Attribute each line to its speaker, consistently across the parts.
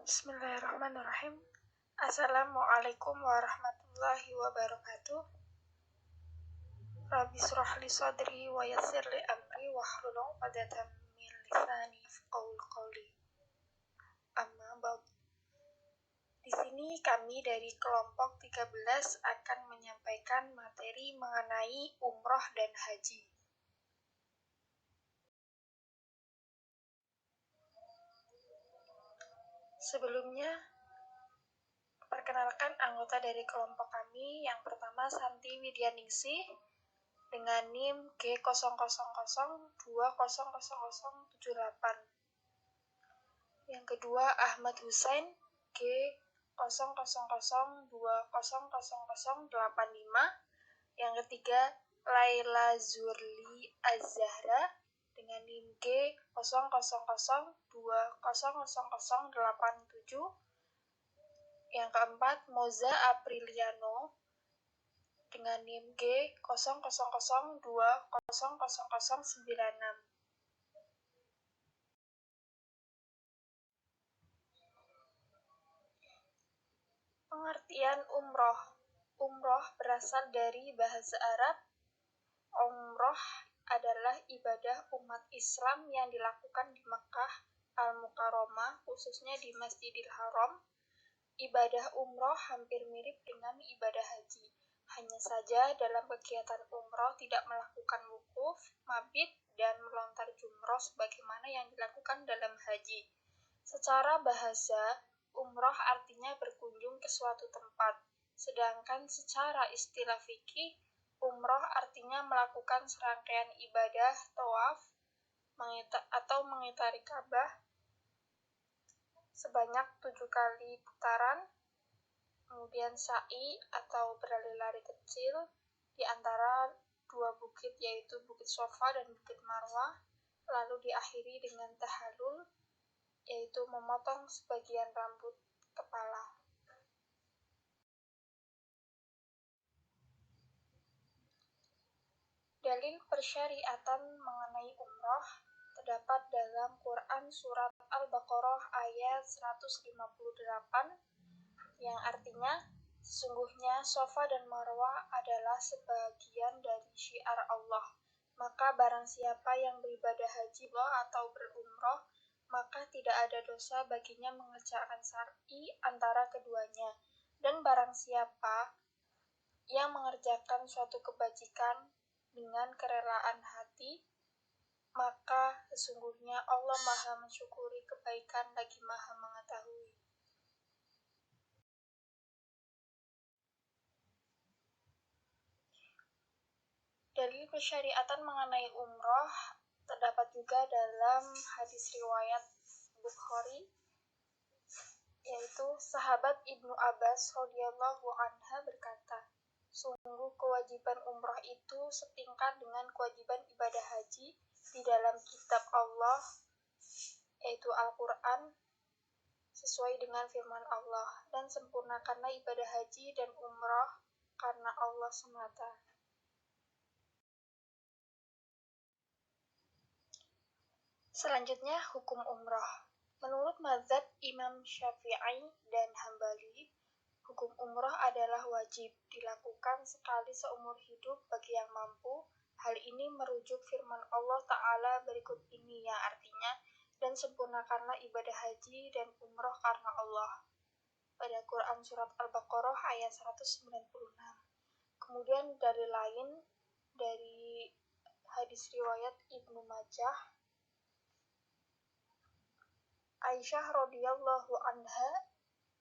Speaker 1: Bismillahirrahmanirrahim. Assalamualaikum warahmatullahi wabarakatuh. Rabbi shrah li sadri wa yassir li amri wahlul 'uqdatam min lisani yafqahu qawli. Amma ba'd. Di sini kami dari kelompok 13 akan menyampaikan materi mengenai umroh dan haji. Sebelumnya, perkenalkan anggota dari kelompok kami. Yang pertama Santi Widyaningsih dengan NIM G00020078. Yang kedua Ahmad Husain G00020085. Yang ketiga Laila Zurli Az-Zahra dengan NIM G00020087. Yang keempat Moza Apriliano dengan NIM G00020096. Pengertian umroh. Umroh berasal dari bahasa Arab. Umroh adalah ibadah umat Islam yang dilakukan di Mekah Al-Mukarramah, khususnya di Masjidil Haram. Ibadah umroh hampir mirip dengan ibadah haji. Hanya saja dalam kegiatan umroh tidak melakukan wukuf, mabit, dan melontar jumroh sebagaimana yang dilakukan dalam haji. Secara bahasa, umroh artinya berkunjung ke suatu tempat, sedangkan secara istilah fikih, umroh artinya melakukan serangkaian ibadah tawaf atau mengitari Ka'bah sebanyak 7 kali putaran, kemudian sa'i atau berlari-lari kecil di antara dua bukit, yaitu Bukit Sofa dan Bukit Marwah, lalu diakhiri dengan tahallul, yaitu memotong sebagian rambut kepala. Dalil persyariatan mengenai umroh terdapat dalam Quran Surat Al-Baqarah ayat 158 yang artinya, sesungguhnya Sofa dan Marwah adalah sebagian dari syiar Allah. Maka barang siapa yang beribadah haji atau berumroh, maka tidak ada dosa baginya mengerjakan syar'i antara keduanya. Dan barang siapa yang mengerjakan suatu kebajikan dengan kerelaan hati, maka sesungguhnya Allah Maha mensyukuri kebaikan lagi Maha mengetahui. Dalil persyariatan mengenai umroh terdapat juga dalam hadis riwayat Bukhari, yaitu sahabat Ibnu Abbas radhiyallahu anha berkata, sungguh kewajiban umroh itu setingkat dengan kewajiban ibadah haji di dalam kitab Allah, yaitu Al-Quran, sesuai dengan firman Allah, dan sempurnakanlah ibadah haji dan umroh karena Allah semata. Selanjutnya, hukum umroh. Menurut mazhab Imam Syafi'i dan Hambali, hukum umroh adalah wajib dilakukan sekali seumur hidup bagi yang mampu. Hal ini merujuk firman Allah Ta'ala berikut ini, yang artinya, dan sempurnakanlah ibadah haji dan umroh karena Allah, pada Quran Surat Al-Baqarah ayat 196. Kemudian dari lain, dari hadis riwayat Ibnu Majah, Aisyah radhiyallahu anha,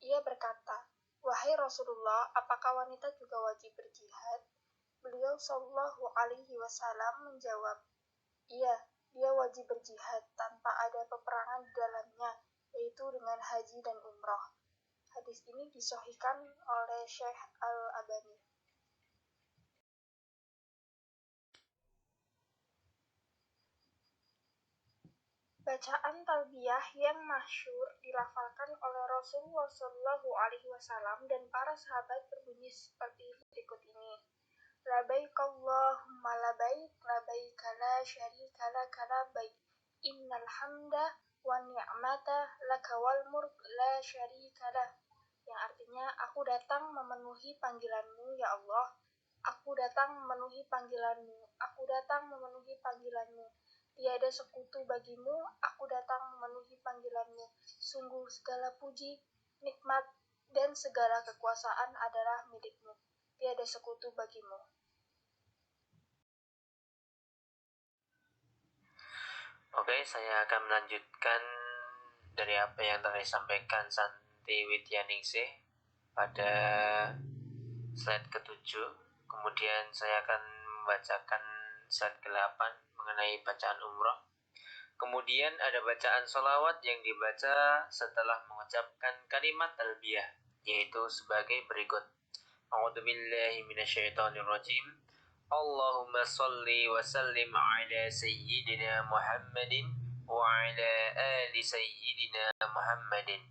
Speaker 1: ia berkata, wahai Rasulullah, apakah wanita juga wajib berjihad? Beliau sallallahu alaihi wasallam menjawab, iya, dia wajib berjihad tanpa ada peperangan di dalamnya, yaitu dengan haji dan umroh. Hadis ini disahihkan oleh Syekh Al-Albani. Bacaan talbiyah yang masyhur dilafalkan oleh Rasulullah Shallallahu Alaihi Wasallam dan para sahabat berbunyi seperti berikut ini: Labaik Allahumma labaik, labaik la syarika laka labaik, innal hamda wa ni'mata laka wal mulk la syarikalah, yang artinya aku datang memenuhi panggilanmu ya Allah. Aku datang memenuhi panggilanmu. Aku datang memenuhi panggilanmu. Tiada sekutu bagimu, aku datang memenuhi panggilanmu. Sungguh segala puji, nikmat, dan segala kekuasaan adalah milikmu. Tiada sekutu bagimu.
Speaker 2: Oke, saya akan melanjutkan dari apa yang telah disampaikan Santi Widyaningsih pada slide ke-7. Kemudian saya akan membacakan slide ke-8 mengenai bacaan umroh. Kemudian ada bacaan sholawat yang dibaca setelah mengucapkan kalimat talbiyah, yaitu sebagai berikut. A'udzubillahi minasyaitonirrajim. Allahumma salli wa sallim ala sayyidina Muhammadin wa ala ali sayyidina Muhammadin.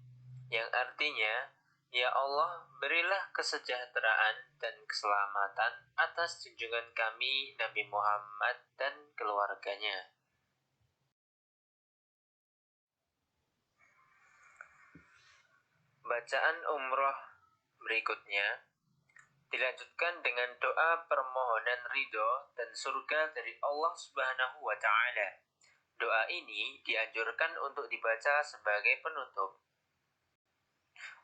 Speaker 2: Yang artinya, ya Allah, berilah kesejahteraan dan keselamatan atas junjungan kami Nabi Muhammad dan keluarganya. Bacaan umroh berikutnya dilanjutkan dengan doa permohonan ridho dan surga dari Allah Subhanahu wa Ta'ala. Doa ini dianjurkan untuk dibaca sebagai penutup.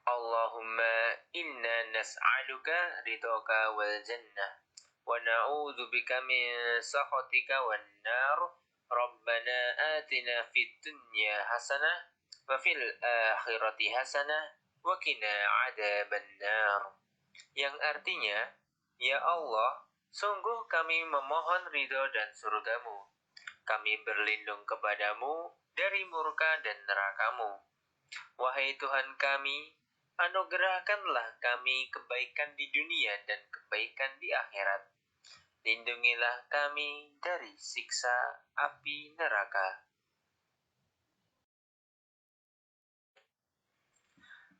Speaker 2: Allahumma inna nas'aluka ridhoka wal jannah wa na'udzubika min sakhatika wan nar. Rabbana atina fid dunya hasanah wa fil akhirati hasanah wa qina adzaban nar. Yang artinya, ya Allah, sungguh kami memohon ridho dan surgamu. Kami berlindung kepadamu dari murka dan nerakamu. Wahai Tuhan kami, anugerahkanlah kami kebaikan di dunia dan kebaikan di akhirat. Lindungilah kami dari siksa api neraka.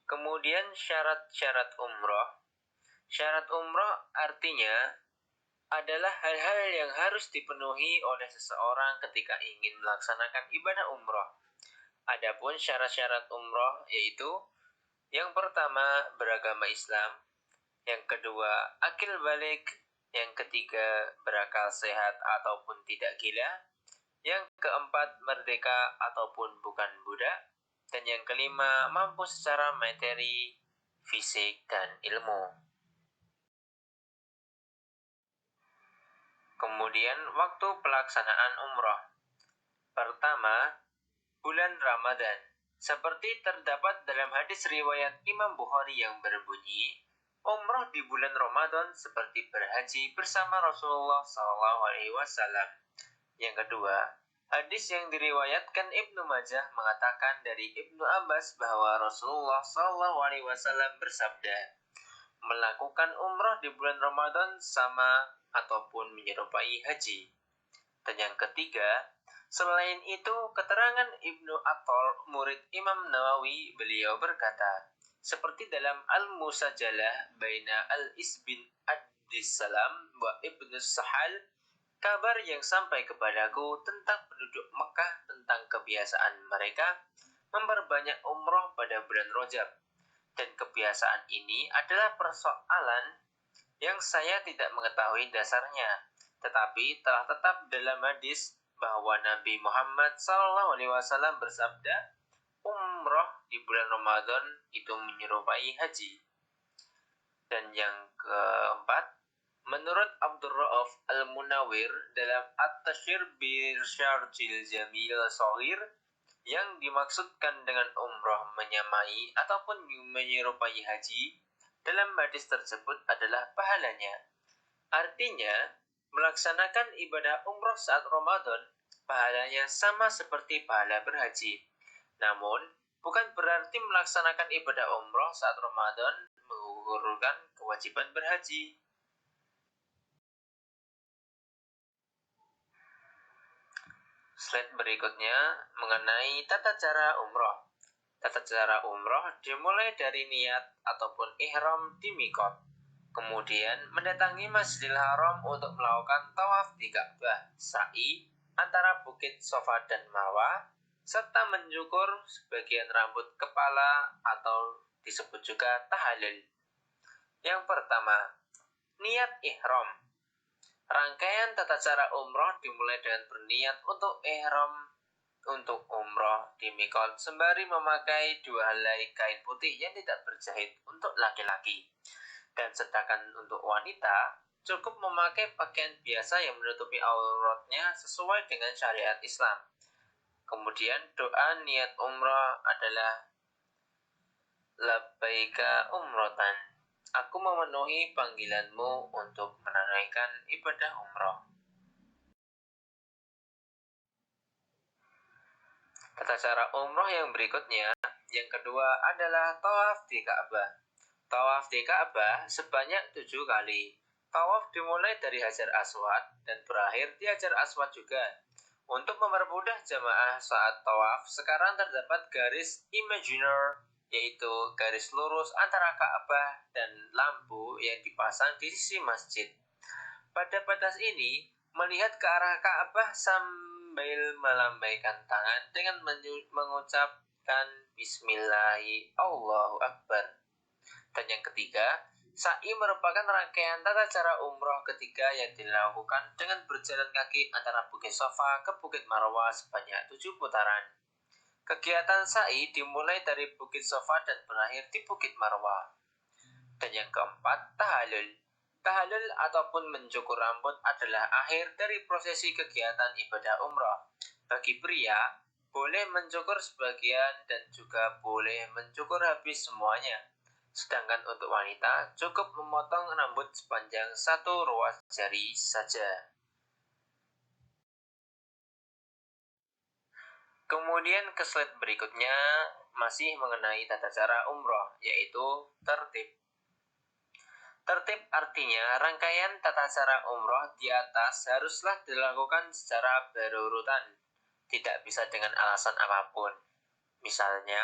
Speaker 2: Kemudian syarat-syarat umroh. Syarat umroh artinya adalah hal-hal yang harus dipenuhi oleh seseorang ketika ingin melaksanakan ibadah umroh. Adapun syarat-syarat umroh yaitu yang pertama beragama Islam, yang kedua akil balik, yang ketiga berakal sehat ataupun tidak gila, yang keempat merdeka ataupun bukan budak, dan yang kelima mampu secara materi, fisik, dan ilmu. Kemudian waktu pelaksanaan umroh. Pertama, bulan Ramadan. Seperti terdapat dalam hadis riwayat Imam Bukhari yang berbunyi, umroh di bulan Ramadan seperti berhaji bersama Rasulullah SAW. Yang kedua, hadis yang diriwayatkan Ibnu Majah mengatakan dari Ibnu Abbas bahwa Rasulullah SAW bersabda, melakukan umroh di bulan Ramadan sama ataupun menyerupai haji. Dan yang ketiga, selain itu keterangan Ibnu Attal, murid Imam Nawawi, beliau berkata, seperti dalam Al-Musajalah baina Al-Is bin Abdissalam wa Ibnu Sahal, kabar yang sampai kepadaku tentang penduduk Mekah tentang kebiasaan mereka memperbanyak umroh pada bulan Rajab. Dan kebiasaan ini adalah persoalan yang saya tidak mengetahui dasarnya, tetapi telah tetap dalam hadis bahwa Nabi Muhammad SAW bersabda, umroh di bulan Ramadan itu menyerupai haji. Dan yang keempat, menurut Abdul Rauf Al-Munawir dalam At-Tashir Birsyarjil Jamil Sohir, yang dimaksudkan dengan umroh menyamai ataupun menyerupai haji dalam hadis tersebut adalah pahalanya. Artinya, melaksanakan ibadah umroh saat Ramadan, pahalanya sama seperti pahala berhaji. Namun, bukan berarti melaksanakan ibadah umroh saat Ramadan menggugurkan kewajiban berhaji. Slide berikutnya mengenai tata cara umroh. Tata cara umroh dimulai dari niat ataupun ihram di mikot. Kemudian mendatangi Masjidil Haram untuk melakukan tawaf di Ka'bah, sa'i, antara Bukit Safa dan Marwah, serta mencukur sebagian rambut kepala atau disebut juga tahallul. Yang pertama, niat ihram. Rangkaian tata cara umroh dimulai dengan berniat untuk ihram untuk umroh di Mikot sembari memakai 2 helai kain putih yang tidak berjahit untuk laki-laki. Dan sedangkan untuk wanita, cukup memakai pakaian biasa yang menutupi auratnya sesuai dengan syariat Islam. Kemudian doa niat umroh adalah labbaika umrotan. Aku memenuhi panggilanmu untuk menunaikan ibadah umroh. Tata cara umroh yang berikutnya, yang kedua adalah tawaf di Ka'bah. Tawaf di Ka'bah sebanyak 7 kali. Tawaf dimulai dari Hajar Aswad dan berakhir di Hajar Aswad juga. Untuk mempermudah jamaah saat tawaf, sekarang terdapat garis imaginer, yaitu garis lurus antara Ka'bah dan lampu yang dipasang di sisi masjid. Pada batas ini, melihat ke arah Ka'bah sambil melambaikan tangan dengan mengucapkan Bismillahi Allahu Akbar. Dan yang ketiga, sa'i merupakan rangkaian tata cara umroh ketiga yang dilakukan dengan berjalan kaki antara Bukit Safa ke Bukit Marwah sebanyak 7 putaran. Kegiatan sa'i dimulai dari Bukit Safa dan berakhir di Bukit Marwah. Dan yang keempat, tahallul. Tahallul ataupun mencukur rambut adalah akhir dari prosesi kegiatan ibadah umroh. Bagi pria, boleh mencukur sebagian dan juga boleh mencukur habis semuanya. Sedangkan untuk wanita, cukup memotong rambut sepanjang 1 ruas jari saja. Kemudian ke slide berikutnya masih mengenai tata cara umroh, yaitu tertib. Tertib artinya rangkaian tata cara umroh di atas haruslah dilakukan secara berurutan, tidak bisa dengan alasan apapun. Misalnya,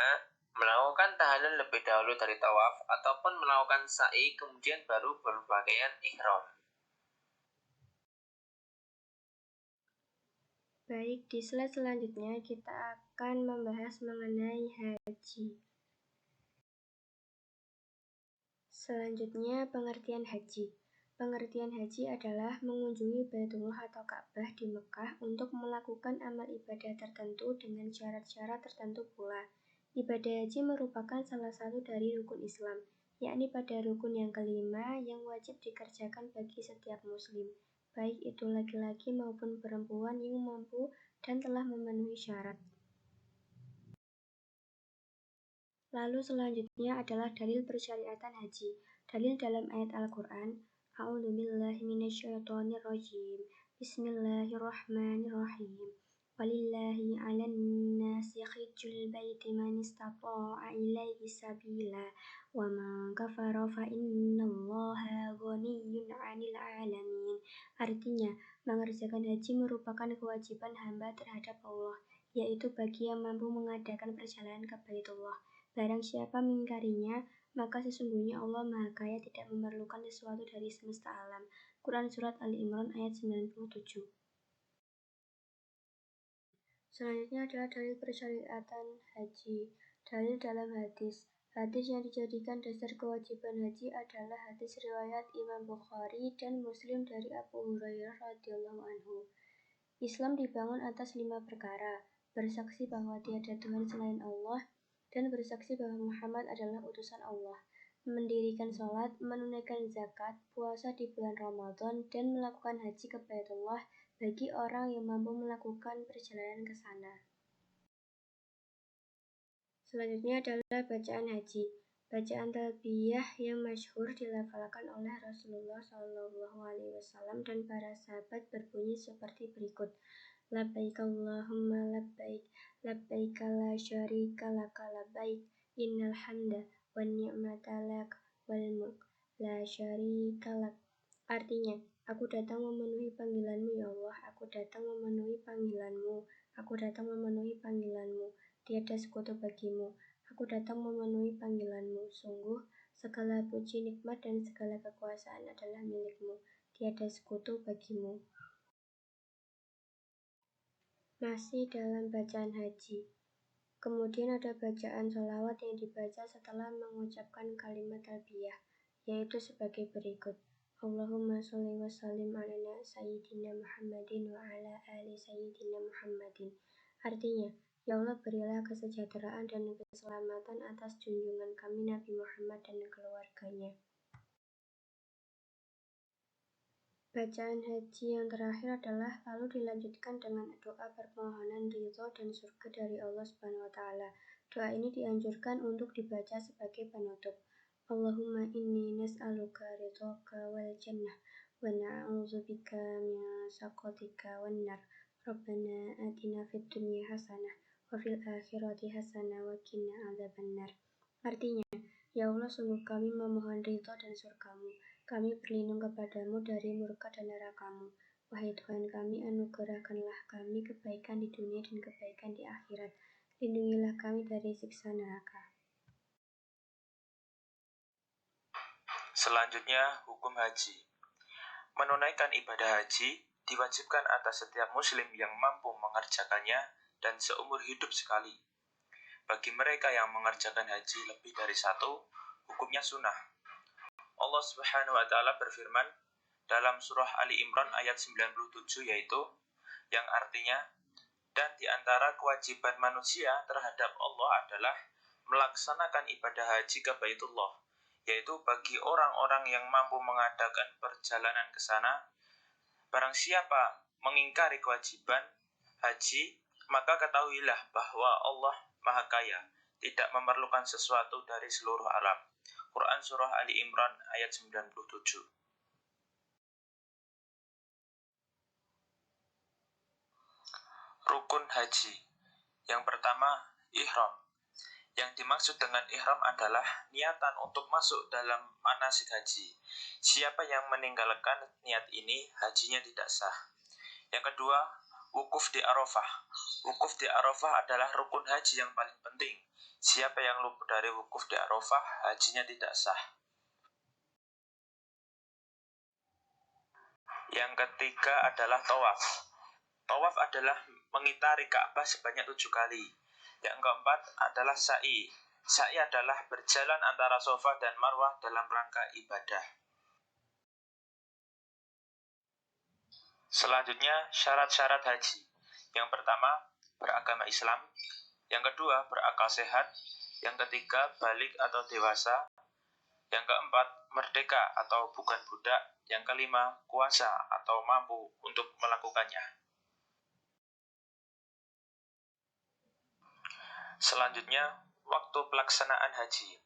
Speaker 2: melakukan tahallul lebih dahulu dari tawaf ataupun melakukan sa'i kemudian baru berpakaian ihram.
Speaker 3: Baik, di slide selanjutnya kita akan membahas mengenai haji. Selanjutnya, pengertian haji. Pengertian haji adalah mengunjungi Baitullah atau Ka'bah di Mekah untuk melakukan amal ibadah tertentu dengan syarat-syarat tertentu pula. Ibadah haji merupakan salah satu dari rukun Islam, yakni pada rukun yang kelima yang wajib dikerjakan bagi setiap muslim, baik itu laki-laki maupun perempuan yang mampu dan telah memenuhi syarat. Lalu selanjutnya adalah dalil persyariatan haji. Dalil dalam ayat Al-Quran, A'udzubillahi minasyaitonirrajim. Bismillahirrahmanirrahim. Walillahi 'alan nasi hajjul baiti man istata'a ilaihi sabila wa man kafara fa innallaha ghaniyyun 'anil 'alamin. Artinya, mengerjakan haji merupakan kewajiban hamba terhadap Allah, yaitu bagi yang mampu mengadakan perjalanan ke Baitullah. Barang siapa mengingkarinya, maka sesungguhnya Allah Maha Kaya tidak memerlukan sesuatu dari semesta alam. Quran Surat Ali Imran ayat 97. Selanjutnya adalah dalil persyariatan haji. Dalil dalam hadis. Hadis yang dijadikan dasar kewajiban haji adalah hadis riwayat Imam Bukhari dan Muslim dari Abu Hurairah radhiyallahu anhu. Islam dibangun atas 5 perkara: bersaksi bahwa tiada Tuhan selain Allah, dan bersaksi bahwa Muhammad adalah utusan Allah, mendirikan sholat, menunaikan zakat, puasa di bulan Ramadan, dan melakukan haji ke Baitullah bagi orang yang mampu melakukan perjalanan ke sana. Selanjutnya adalah bacaan haji. Bacaan talbiyah yang masyhur dilafalkan oleh Rasulullah SAW dan para sahabat berbunyi seperti berikut. Labbaik Allahumma labbaik, labbaik la syarika laka labbaik, innal hamda wan ni'mata lak wal mulk la syarika lak. Artinya, aku datang memenuhi panggilanmu ya Allah, aku datang memenuhi panggilanmu, aku datang memenuhi panggilanmu, tiada sekutu bagimu, aku datang memenuhi panggilanmu. Sungguh, segala puji, nikmat dan segala kekuasaan adalah milikmu, tiada sekutu bagimu. Masih dalam bacaan haji. Kemudian ada bacaan sholawat yang dibaca setelah mengucapkan kalimat talbiyah, yaitu sebagai berikut. Allahumma sholli wa sallim ala sayyidina Muhammadin wa ala ali sayyidina Muhammadin. Artinya, ya Allah berilah kesejahteraan dan keselamatan atas junjungan kami Nabi Muhammad dan keluarganya. Bacaan haji yang terakhir adalah lalu dilanjutkan dengan doa permohonan ridho dan surga dari Allah Subhanahu wa taala. Doa ini dianjurkan untuk dibaca sebagai penutup. Allahumma inni nas'aluka ridhoka wal jannah wa na'udzubika min sakhatika wan nar. Rabbana atina fid dunya hasanah wa fil akhirati hasanah wa qina adzabannar. Artinya, ya Allah, sungguh kami memohon ridho dan surgamu. Kami berlindung kepadamu dari murka dan neraka-Mu. Wahai Tuhan kami, anugerahkanlah kami kebaikan di dunia dan kebaikan di akhirat. Lindungilah kami dari siksa neraka.
Speaker 4: Selanjutnya, hukum haji. Menunaikan ibadah haji diwajibkan atas setiap muslim yang mampu mengerjakannya dan seumur hidup sekali. Bagi mereka yang mengerjakan haji lebih dari satu, hukumnya sunnah. Allah Subhanahu wa taala berfirman dalam surah Ali Imran ayat 97, yaitu yang artinya, dan di antara kewajiban manusia terhadap Allah adalah melaksanakan ibadah haji ke Baitullah, yaitu bagi orang-orang yang mampu mengadakan perjalanan ke sana. Barang siapa mengingkari kewajiban haji, maka ketahuilah bahwa Allah Maha Kaya, tidak memerlukan sesuatu dari seluruh alam. Quran Surah Ali Imran ayat 97. Rukun haji. Yang pertama, ihram. Yang dimaksud dengan ihram adalah niatan untuk masuk dalam manasik haji. Siapa yang meninggalkan niat ini, hajinya tidak sah. Yang kedua, wukuf di Arafah. Wukuf di Arafah adalah rukun haji yang paling penting. Siapa yang luput dari wukuf di Arafah, hajinya tidak sah. Yang ketiga adalah tawaf. Tawaf adalah mengitari Ka'bah sebanyak 7 kali. Yang keempat adalah sa'i. Sa'i adalah berjalan antara Safa dan Marwah dalam rangka ibadah. Selanjutnya, syarat-syarat haji. Yang pertama, beragama Islam. Yang kedua, berakal sehat. Yang ketiga, balik atau dewasa. Yang keempat, merdeka atau bukan budak. Yang kelima, kuasa atau mampu untuk melakukannya. Selanjutnya, waktu pelaksanaan haji.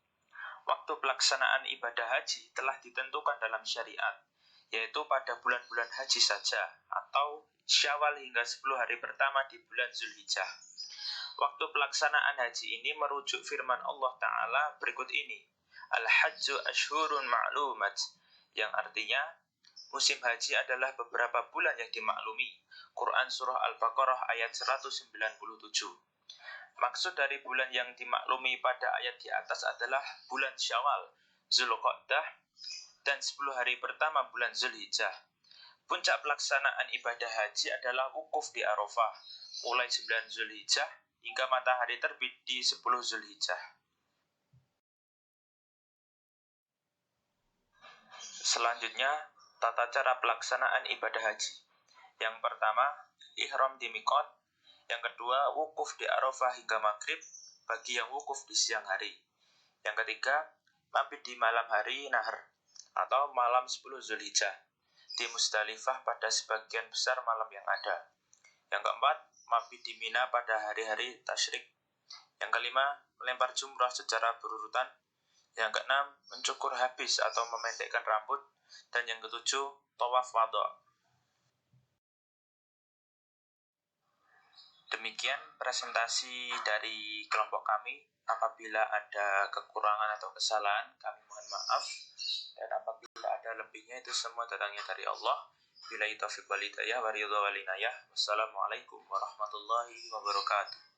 Speaker 4: Waktu pelaksanaan ibadah haji telah ditentukan dalam syariat, yaitu pada bulan-bulan haji saja, atau Syawal hingga 10 hari pertama di bulan Zulhijjah. Waktu pelaksanaan haji ini merujuk firman Allah Ta'ala berikut ini. Al-Hajju Ashhurun Ma'lumat, yang artinya musim haji adalah beberapa bulan yang dimaklumi. Quran Surah Al-Baqarah ayat 197. Maksud dari bulan yang dimaklumi pada ayat di atas adalah bulan Syawal, Zulqa'dah, dan 10 hari pertama bulan Zulhijjah. Puncak pelaksanaan ibadah haji adalah wukuf di Arafah, mulai 9 Zulhijjah hingga matahari terbit di 10 Zulhijjah. Selanjutnya, tata cara pelaksanaan ibadah haji. Yang pertama, ihram di miqat. Yang kedua, wukuf di Arafah hingga maghrib bagi yang wukuf di siang hari. Yang ketiga, mabit di malam hari Nahar atau malam 10 Zulhijjah di Musdalifah pada sebagian besar malam yang ada. Yang keempat, mabit di Mina pada hari-hari tasyrik. Yang kelima, melempar jumrah secara berurutan. Yang keenam, mencukur habis atau memendekkan rambut. Dan yang ketujuh, tawaf wada'. Demikian presentasi dari kelompok kami. Apabila ada kekurangan atau kesalahan, kami mohon maaf. Dan apabila ada lebihnya, itu semua datangnya dari Allah. Billahi taufiq wal hidayah wa ridha wal inayah. Wassalamualaikum warahmatullahi wabarakatuh.